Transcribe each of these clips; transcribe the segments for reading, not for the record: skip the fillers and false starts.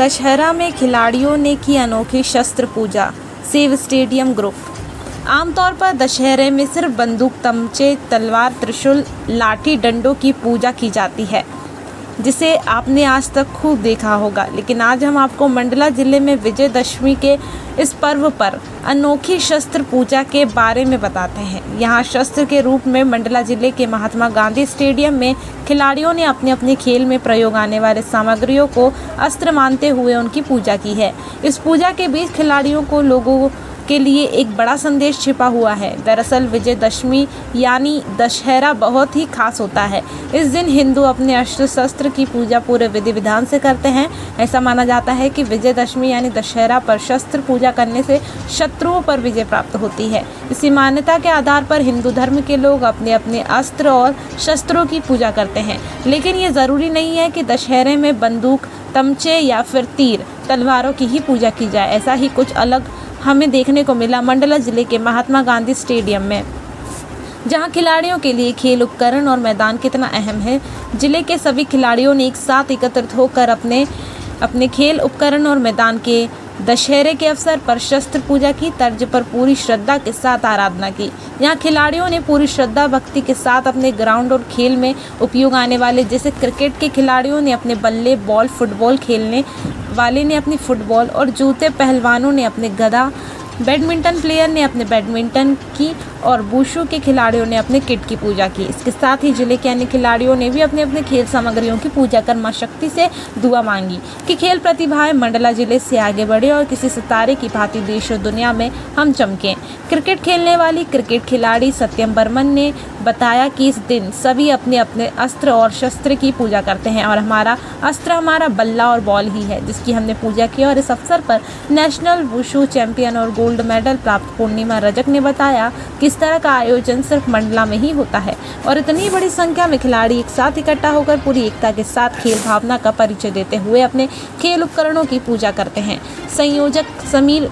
दशहरा में खिलाड़ियों ने की अनोखी शस्त्र पूजा। Save stadium group. आमतौर पर दशहरे में सिर्फ बंदूक, तमचे, तलवार, त्रिशूल, लाठी, डंडों की पूजा की जाती है, जिसे आपने आज तक खूब देखा होगा। लेकिन आज हम आपको मंडला जिले में विजयदशमी के इस पर्व पर अनोखी शस्त्र पूजा के बारे में बताते हैं। यहाँ शस्त्र के रूप में मंडला जिले के महात्मा गांधी स्टेडियम में खिलाड़ियों ने अपने अपने खेल में प्रयोग आने वाले सामग्रियों को अस्त्र मानते हुए उनकी पूजा की है। इस पूजा के बीच खिलाड़ियों को लोगों के लिए एक बड़ा संदेश छिपा हुआ है। दरअसल विजयदशमी यानी दशहरा बहुत ही खास होता है। इस दिन हिंदू अपने अस्त्र शस्त्र की पूजा पूरे विधि विधान से करते हैं। ऐसा माना जाता है कि विजयदशमी यानी दशहरा पर शस्त्र पूजा करने से शत्रुओं पर विजय प्राप्त होती है। इसी मान्यता के आधार पर हिंदू धर्म के लोग अपने अपने अस्त्र और शस्त्रों की पूजा करते हैं। लेकिन ये ज़रूरी नहीं है कि दशहरे में बंदूक, तमचे या फिर तीर, तलवारों की ही पूजा की जाए। ऐसा ही कुछ अलग हमें देखने को मिला मंडला जिले के महात्मा गांधी स्टेडियम में, जहां खिलाड़ियों के लिए खेल उपकरण और मैदान कितना अहम है। जिले के सभी खिलाड़ियों ने एक साथ एकत्रित होकर अपने खेल उपकरण और मैदान के दशहरे के अवसर पर शस्त्र पूजा की तर्ज पर पूरी श्रद्धा के साथ आराधना की। यहाँ खिलाड़ियों ने पूरी श्रद्धा भक्ति के साथ अपने ग्राउंड और खेल में उपयोग आने वाले, जैसे क्रिकेट के खिलाड़ियों ने अपने बल्ले, बॉल, फुटबॉल खेलने वाले ने अपनी फुटबॉल और जूते, पहलवानों ने अपने गदा, बैडमिंटन प्लेयर ने अपने बैडमिंटन की और वुशु के खिलाड़ियों ने अपने किट की पूजा की। इसके साथ ही जिले के अन्य खिलाड़ियों ने भी अपने अपने खेल सामग्रियों की पूजा कर मां शक्ति से दुआ मांगी कि खेल प्रतिभाएं मंडला जिले से आगे बढ़े और किसी सितारे की भांति देश और दुनिया में हम चमकें। क्रिकेट खेलने वाली क्रिकेट खिलाड़ी सत्यम बर्मन ने बताया कि इस दिन सभी अपने अपने अस्त्र और शस्त्र की पूजा करते हैं और हमारा अस्त्र हमारा बल्ला और बॉल ही है, जिसकी हमने पूजा की। और इस अवसर पर नेशनल वुशु चैंपियन और गोल्ड मेडल प्राप्त पूर्णिमा रजक ने बताया कि इस तरह का आयोजन सिर्फ मंडला में ही होता है और इतनी बड़ी संख्या में खिलाड़ी एक साथ इकट्ठा होकर पूरी एकता के साथ खेल भावना का परिचय देते हुए अपने खेल उपकरणों की पूजा करते हैं। संयोजक समीर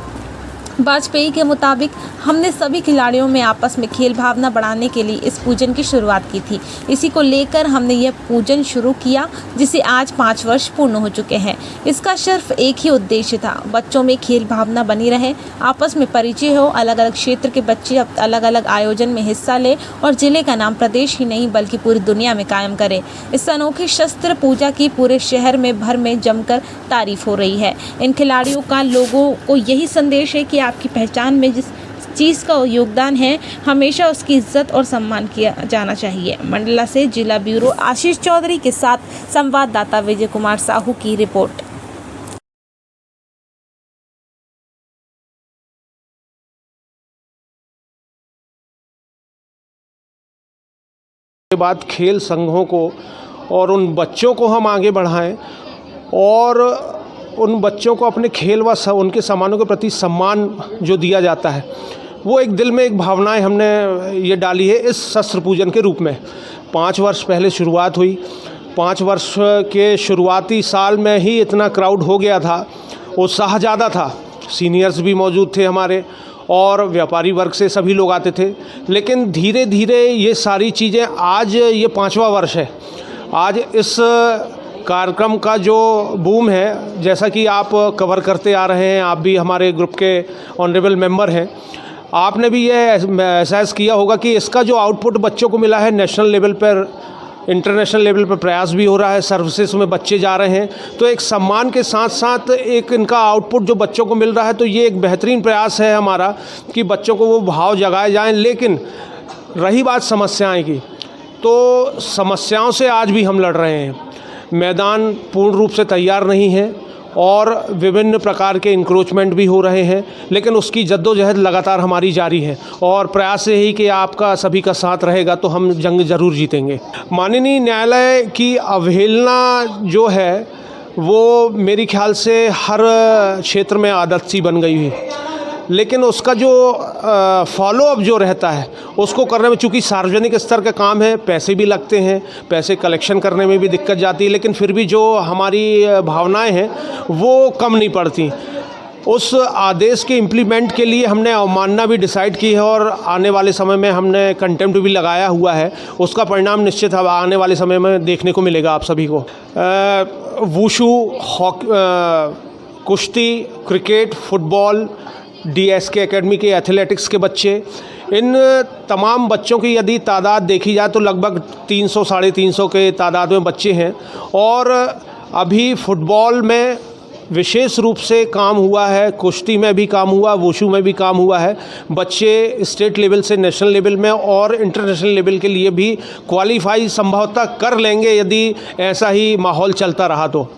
वाजपेयी के मुताबिक हमने सभी खिलाड़ियों में आपस में खेल भावना बढ़ाने के लिए इस पूजन की शुरुआत की थी। इसी को लेकर हमने यह पूजन शुरू किया, जिसे आज 5 वर्ष पूर्ण हो चुके हैं। इसका सिर्फ एक ही उद्देश्य था, बच्चों में खेल भावना बनी रहे, आपस में परिचय हो, अलग अलग क्षेत्र के बच्चे अलग अलग आयोजन में हिस्सा ले और जिले का नाम प्रदेश ही नहीं बल्कि पूरी दुनिया में कायम करे। इस अनोखी शस्त्र पूजा की पूरे शहर में भर में जमकर तारीफ हो रही है। इन खिलाड़ियों का लोगों को यही संदेश है कि आपकी पहचान में जिस चीज़ का योगदान है, हमेशा उसकी इज्जत और सम्मान किया जाना चाहिए। मंडला से जिला ब्यूरो आशीष चौधरी के साथ संवाददाता विजय कुमार साहू की रिपोर्ट। के बाद खेल संघों को और उन बच्चों को हम आगे बढ़ाएं और उन बच्चों को अपने खेल व उनके सामानों के प्रति सम्मान जो दिया जाता है, वो एक दिल में एक भावनाएं हमने ये डाली है इस शस्त्र पूजन के रूप में। 5 वर्ष पहले शुरुआत हुई। 5 वर्ष के शुरुआती साल में ही इतना क्राउड हो गया था, उत्साह ज़्यादा था। सीनियर्स भी मौजूद थे हमारे और व्यापारी वर्ग से सभी लोग आते थे। लेकिन धीरे धीरे ये सारी चीज़ें, आज ये 5वां वर्ष है। आज इस कार्यक्रम का जो बूम है, जैसा कि आप कवर करते आ रहे हैं, आप भी हमारे ग्रुप के ऑनरेबल मेंबर हैं, आपने भी ये एहसास किया होगा कि इसका जो आउटपुट बच्चों को मिला है, नेशनल लेवल पर, इंटरनेशनल लेवल पर प्रयास भी हो रहा है, सर्विसेज में बच्चे जा रहे हैं, तो एक सम्मान के साथ साथ एक इनका आउटपुट जो बच्चों को मिल रहा है, तो ये एक बेहतरीन प्रयास है हमारा कि बच्चों को वो भाव जगाए जाएं। लेकिन रही बात समस्याएं की, तो समस्याओं से आज भी हम लड़ रहे हैं। मैदान पूर्ण रूप से तैयार नहीं है और विभिन्न प्रकार के इंक्रोचमेंट भी हो रहे हैं, लेकिन उसकी जद्दोजहद लगातार हमारी जारी है और प्रयास यही कि आपका सभी का साथ रहेगा तो हम जंग ज़रूर जीतेंगे। माननीय न्यायालय की अवहेलना जो है वो मेरे ख्याल से हर क्षेत्र में आदत सी बन गई है, लेकिन उसका जो फॉलो अप जो रहता है उसको करने में, चूँकि सार्वजनिक स्तर का काम है, पैसे भी लगते हैं, पैसे कलेक्शन करने में भी दिक्कत जाती है, लेकिन फिर भी जो हमारी भावनाएं हैं वो कम नहीं पड़ती। उस आदेश के इम्प्लीमेंट के लिए हमने अवमानना भी डिसाइड की है और आने वाले समय में हमने कंटेम्प्ट भी लगाया हुआ है। उसका परिणाम निश्चित अब आने वाले समय में देखने को मिलेगा आप सभी को। वुशु, कुश्ती, क्रिकेट, फुटबॉल, DSK एकेडमी के एथलेटिक्स के बच्चे, इन तमाम बच्चों की यदि तादाद देखी जाए तो लगभग 300 साढ़े 300 के तादाद में बच्चे हैं। और अभी फुटबॉल में विशेष रूप से काम हुआ है, कुश्ती में भी काम हुआ, वुशु में भी काम हुआ है। बच्चे स्टेट लेवल से नेशनल लेवल में और इंटरनेशनल लेवल के लिए भी क्वालिफाई संभवतः कर लेंगे यदि ऐसा ही माहौल चलता रहा तो।